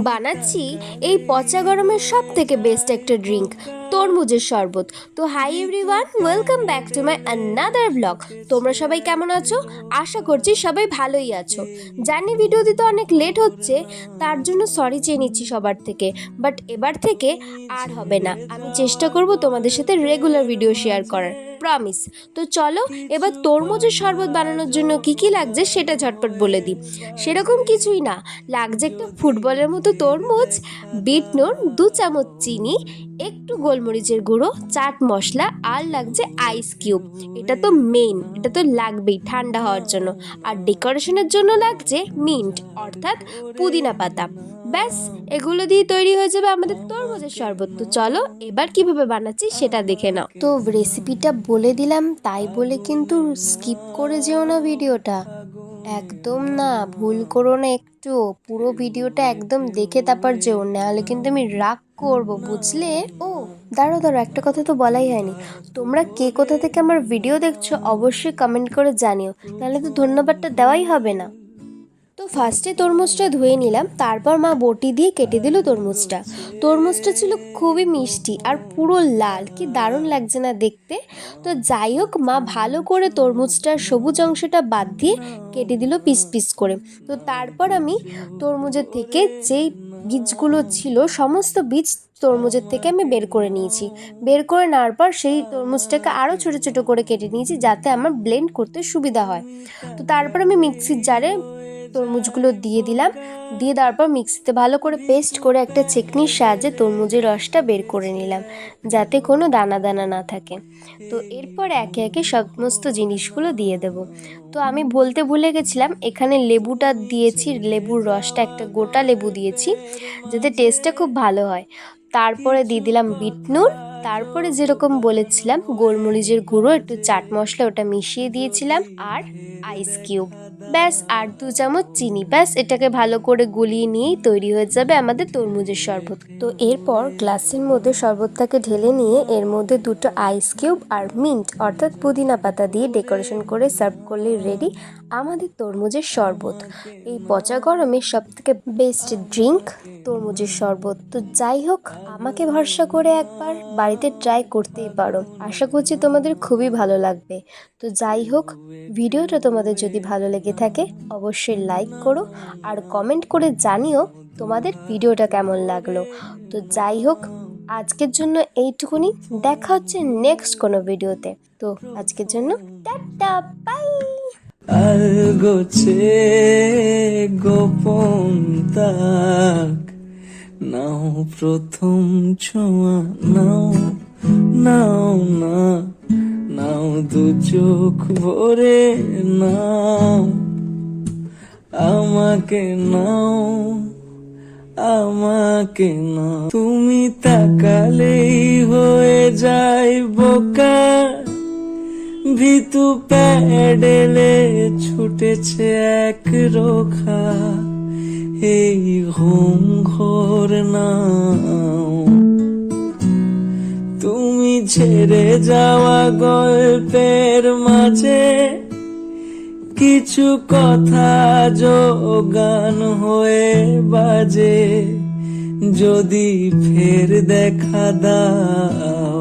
বানাচ্ছি এই পচা গরমের সব থেকে বেস্ট একটা ড্রিঙ্ক, তরমুজের শরবত। তো hi everyone, welcome back to my another blog. তোমরা সবাই কেমন আছো? আশা করছি সবাই ভালোই আছো। জানি ভিডিও দিতে অনেক লেট হচ্ছে, তার জন্য সরি চেয়ে নিচ্ছি সবার থেকে। বাট এবার থেকে আর হবে না, আমি চেষ্টা করব তোমাদের সাথে রেগুলার ভিডিও শেয়ার করার, প্রমিস। তো চলো এবার তরমুজের শরবত বানানোর জন্য কি কি লাগছে সেটা ঝটপট বলে দিই। সেরকম কিছুই না, লাগছে একটা ফুটবলের মতো তরমুজ, বিট নুন, 2 চামচ চিনি, একটু গোলমরিচের গুঁড়ো, চাট মশলা, আর লাগছে আইস কিউব। এটা তো মেইন, এটা তো লাগবেই ঠান্ডা হওয়ার জন্য। আর ডেকোরেশনের জন্য লাগছে মিন্ট অর্থাৎ পুদিনা পাতা। ব্যাস, এগুলো দিয়ে তৈরি হয়ে যাবে আমাদের তরমুজের শরবত। তো চলো এবার কিভাবে বানাচ্ছি সেটা দেখে নাও। তো রেসিপিটা বলে দিলাম তাই বলে কিন্তু স্কিপ করে যেও না ভিডিওটা, একদম না, ভুল করো না একটু। পুরো ভিডিওটা একদম দেখে তারপর যেও, নাহলে কিন্তু আমি রাগ করবো, বুঝলে? ও দাঁড়াও দাঁড়াও, একটা কথা তো বলাই হয়নি। তোমরা কে কোথা থেকে আমার ভিডিও দেখছো অবশ্যই কমেন্ট করে জানিও, নাহলে তো ধন্যবাদটা দেওয়াই হবে না। তো ফার্স্টে তরমুজটা ধুয়ে নিলাম, তারপর মা বটি দিয়ে কেটে দিল তরমুজটা। তরমুজটা ছিল খুবই মিষ্টি আর পুরো লাল, কি দারুণ লাগছে না দেখতে। তো যাই হোক, মা ভালো করে তরমুজটার সবুজ অংশটা বাদ দিয়ে কেটে দিল পিস পিস করে। তো তারপর আমি তরমুজের থেকে যেই বীজগুলো ছিল, সমস্ত বীজ তরমুজের থেকে আমি বের করে নিয়েছি। বের করে নেওয়ার পর সেই তরমুজটাকে আরও ছোটো ছোটো করে কেটে নিয়েছি, যাতে আমার ব্লেন্ড করতে সুবিধা হয়। তো তারপর আমি মিক্সির জারে তরমুজগুলো দিয়ে দিলাম। দিয়ে দেওয়ার পর মিক্সিতে ভালো করে পেস্ট করে একটা ছেঁকনির সাহায্যে তরমুজের রসটা বের করে নিলাম, যাতে কোনো দানা দানা না থাকে। তো এরপর একে একে সমস্ত জিনিসগুলো দিয়ে দেব। তো আমি বলতে ভুলে গেছিলাম, এখানে লেবুটা দিয়েছি, লেবুর রসটা, একটা গোটা লেবু দিয়েছি যাতে টেস্টটা খুব ভালো হয়। তারপরে দিয়ে দিলাম বিট নুন, তারপরে যেরকম বলেছিলাম গোলমরিচের গুঁড়ো, একটু চাট মশলা, ওটা মিশিয়ে দিয়েছিলাম, আর আইস কিউব, ব্যাস, আর 2 চামচ চিনি। ব্যাস, এটাকে ভালো করে গুলিয়ে নিয়েই তৈরি হয়ে যাবে আমাদের তরমুজের শরবত। তো এরপর গ্লাসের মধ্যে শরবতটাকে ঢেলে নিয়ে এর মধ্যে 2টো আইস কিউব আর মিন্ট অর্থাৎ পুদিনা পাতা দিয়ে ডেকোরেশন করে সার্ভ করলে রেডি আমাদের তরমুজের শরবত। এই পচা গরমে সব থেকে বেস্ট ড্রিঙ্ক তরমুজের শরবত। তো যাই হোক, আমাকে ভরসা করে একবার বাড়িতে ট্রাই করতেই পারো, আশা করছি তোমাদের খুবই ভালো লাগবে। তো যাই হোক, ভিডিওটা তোমাদের যদি ভালো লেগে থাকে অবশ্যই লাইক করো আর কমেন্ট করে জানিও তোমাদের ভিডিওটা কেমন লাগলো। তো যাই হোক, আজকের জন্য এইটুকুনি, দেখা হচ্ছে নেক্সট কোনো ভিডিওতে। তো আজকের জন্য টাটা, বাই। আলগোছে গোপন তাক নাও, প্রথম ছোঁয়া নাও, নাও না, নাও দু চোখ ভরে নাও, আমাকে নাও, আমাকে নাও। তুমি তাকালেই হয়ে যায় বোকা, ভিতু প্যাডেলে ছুটেছে এক রোখা, এই ঘুম ঘোর নাও। তুমি ছেড়ে যাওয়া গল্পের মাঝে কিছু কথা যোগান হয়ে বাজে, যদি ফের দেখা দাও।